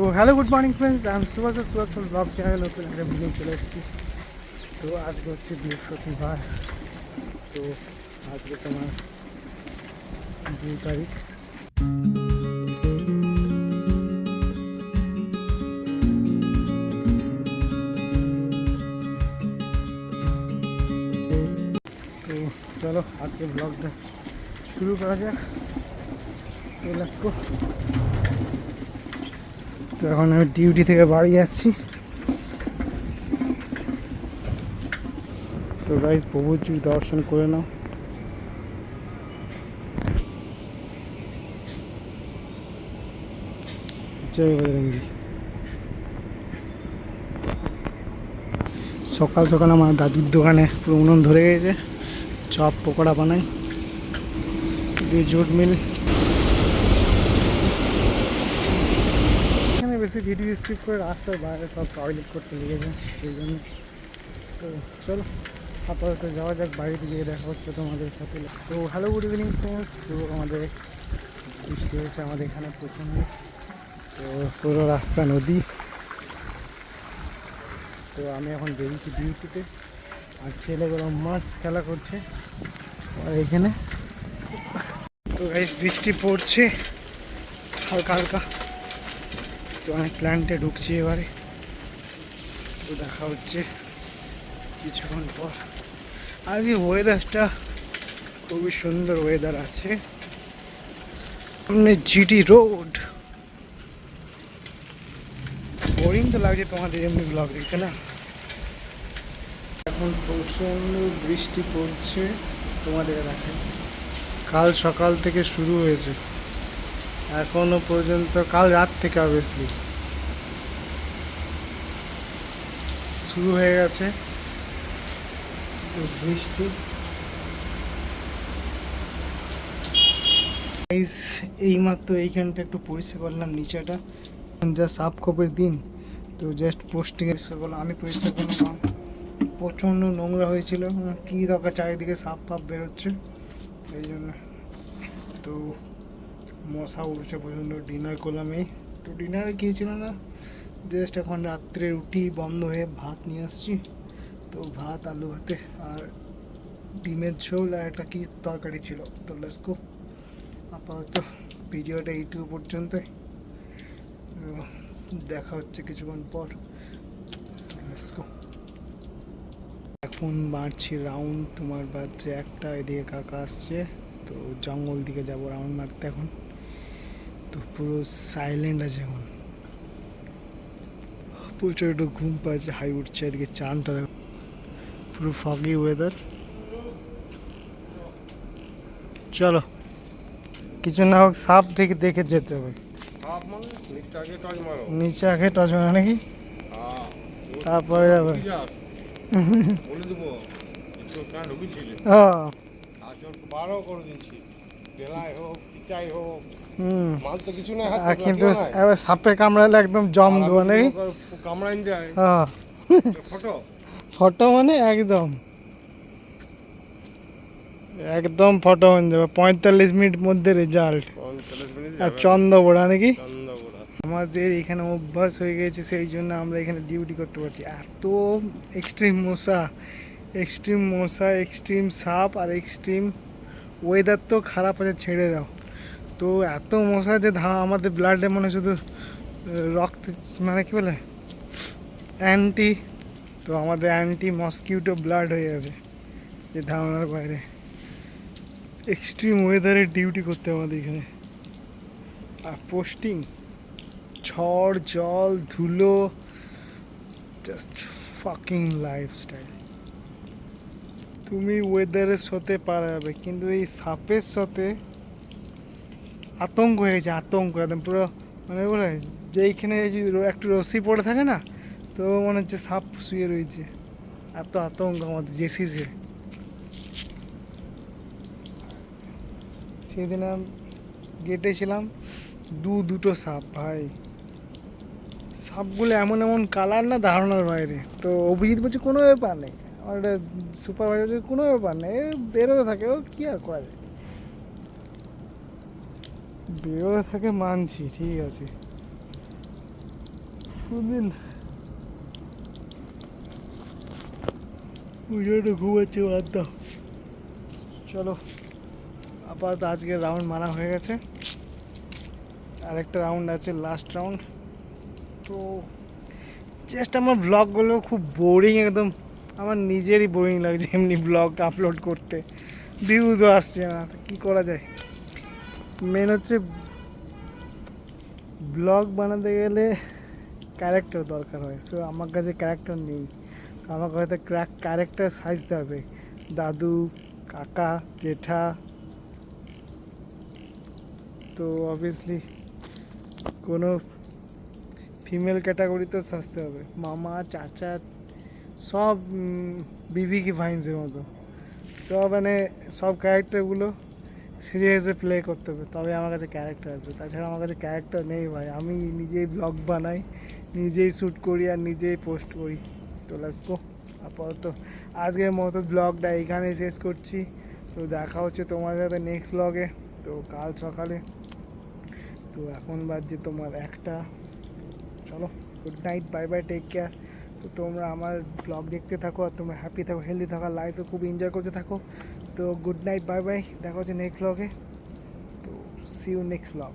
তো hello good morning friends, আমি Subhash from blog channel নতুন একটা ভিডিও চলে এসেছি। তো আজকে হচ্ছে বৃহস্পতিবার। তো আজকে তোমার 2 তারিখ। তো চলো আজকে ব্লগটা শুরু করা যাক। তো লেটস গো। তো এখন আমি ডিউটি থেকে বাড়ি যাচ্ছি। তো গাইস, প্রভুজির দর্শন করে নাও। জয় বজরঙ্গী। সকাল সকাল আমার দাদুর দোকানে পুরো উনুন ধরে গেছে, চপ পকোড়া বানাই দিয়ে জুট মিল। এখানে বেশি ভিডিও স্কিপ করে রাস্তার বাইরে সব টয়লেট করতে লেগেছে, সেই জন্য। তো চলো আপাতত যাওয়া যাক, বাড়িতে গিয়ে দেখা হচ্ছে তোমাদের সাথে। তো হ্যালো গুড ইভিনিং ফ্রেন্ডস। তো আমাদের বৃষ্টি হয়েছে আমাদের এখানে প্রচণ্ড। তো পুরো রাস্তা নদী। তো আমি এখন বেরিয়েছি ডিউটিতে, আর ছেলেগুলো মাস্ত খেলা করছে আর এখানে। তো গাইস বৃষ্টি পড়ছে হালকা হালকা। তো আমি প্ল্যান্টে ঢুকছি এবারে। তো দেখা হচ্ছে কিছুক্ষণ পর। আজকে ওয়েদারটা খুবই সুন্দর ওয়েদার আছে। সামনে জিটি রোড। বোরিং তো লাগছে তোমাদের এমনি ব্লগ দেখতে না। এখন প্রচণ্ড বৃষ্টি পড়ছে তোমাদের এলাকায়। কাল সকাল থেকে শুরু হয়েছে, এখনো পর্যন্ত, কাল রাত থেকে অবভিয়াসলি শুরু হয়ে গেছে বৃষ্টি। এইমাত্র এইখানটা একটু পরিষ্কার করলাম, নিচেটা যা সাফ খোপের দিন। তো জাস্ট পোস্টিং পরিষ্কার করলাম, আমি পরিষ্কার করলাম। প্রচণ্ড নোংরা হয়েছিল, কী দরকার, চারিদিকে সাপ ফাপ বেরোচ্ছে এই জন্য। তো মশা উঠছে প্রচণ্ড। ডিনার করলাম এই। তো ডিনারে কী ছিল না, জাস্ট এখন রাত্রে রুটি বন্ধ হয়ে ভাত নিয়ে আসছি। তো ভাত, আলু ভাতে আর ডিমের ঝোল আর একটা কী তরকারি ছিল। তো লেটস গো। আপাতত ভিডিওটা এইটুকু পর্যন্ত, দেখা হচ্ছে কিছুক্ষণ পর। Let's go. এখন মারছি রাউন্ড, তোমার বাচ্চা একটা, এদিকে কাকা আসছে। তো জঙ্গল দিকে যাবো রাউন্ড মারতে এখন। তো পুরো সাইলেন্ট আছে এখন, প্রচুর একটু ঘুম পাচ্ছে, হাই উঠছে। এদিকে চাঁদটা দেখো, পুরো ফগি ওয়েদার। চলো কিছু না হোক সাপ দেখে দেখে যেতে হবে। নিচে আগে টচ মারা নাকি, তারপরে যাবে। কিন্তু সাপে কামড়ালে একদম জম দেবো নাকি, ফটো মানে একদম একদম ফটো হয়ে যাবে। 45 মিনিট মধ্যে রেজাল্ট। আর চন্দ্রবোড়া নাকি, আমাদের এখানে অভ্যাস হয়ে গেছে, সেই জন্য আমরা এখানে ডিউটি করতে পারছি। এত এক্সট্রিম মশা, এক্সট্রিম মশা, এক্সট্রিম সাপ আর এক্সট্রিম ওয়েদার তো খারাপ আছে, ছেড়ে দাও। তো এত মশা যে আমাদের ব্লাডে মানে শুধু রক্ত, মানে কী বলে, অ্যান্টি, তো আমাদের অ্যান্টি মসকিউটো ব্লাড হয়ে গেছে, যে ধারণার বাইরে। এক্সট্রিম ওয়েদারে ডিউটি করতে আমাদের এখানে। আর পোস্টিং, ঝড়, জল, ধুলো, জাস্ট ফাকিং লাইফস্টাইল। তুমি ওয়েদারের সাথে পারা যাবে, কিন্তু এই সাপের সাথে আতঙ্ক হয়ে গেছে, আতঙ্ক একদম পুরো। মানে বলে যে এইখানে একটু রশি পড়ে থাকে না, তো মনে হচ্ছে সাপ শুয়ে রয়েছে। এত আতঙ্ক আমাদের জেসিসে। সেদিন আমি গেটে ছিলাম, দুটো সাপ ভাই। সাপগুলো এমন এমন কালার না, ধারণার বাইরে। তো অভিজিৎ বলছে কোনো ব্যাপার নেই, আমার একটা সুপারভাইজার, কোনো ব্যাপার নেই, বেরোতে থাকে, ও কী আর করা যায়, বেরোতে থাকে, মানছি, ঠিক আছে। সুনীল একটু ঘুমাচ্ছে, বাদ দাও। চলো আপাতত আজকে রাউন্ড মারা হয়ে গেছে, আরেকটা রাউন্ড আছে, লাস্ট রাউন্ড। তো জাস্ট আমার ব্লগগুলো খুব বোরিং, একদম আমার নিজেরই বোরিং লাগছে এমনি ব্লগ আপলোড করতে, ভিউজও আসছে না, কী করা যায়। মেন হচ্ছে ব্লগ বানাতে গেলে ক্যারেক্টার দরকার হয়, সো আমার কাছে ক্যারেক্টার নেই। আমাকে হয়তো ক্যারেক্টার সাজতে হবে, দাদু, কাকা, জেঠা। তো অবভিয়াসলি কোনো ফিমেল ক্যাটাগরিতেও সাজতে হবে, মামা, চাচা, সব বিবি কি ভাইন্সের মতো সব, মানে সব ক্যারেক্টারগুলো সেজে সেজে প্লে করতে হবে, তবে আমার কাছে ক্যারেক্টার আছে। তাছাড়া আমার কাছে ক্যারেক্টার নেই ভাই, আমি নিজেই ব্লগ বানাই, নিজেই শ্যুট করি আর নিজেই পোস্ট করি। তো লেটস গো, আপাতত আজকের মতো ব্লগটা এইখানেই শেষ করছি। তো দেখা হচ্ছে তোমাদের সাথে নেক্সট ব্লগে, তো কাল সকালে। তো এখন বাজছে তোমার 1টা। চলো, good night, bye bye, take care. তো তোমরা আমার ব্লগ দেখতে থাকো, আর তোমরা হ্যাপি থাকো, হেলদি থাকো, লাইফে খুব এনজয় করতে থাকো। তো গুড নাইট, বাই বাই, দেখা হচ্ছে নেক্সট ব্লগে। তো সি ইউ নেক্সট ব্লগ।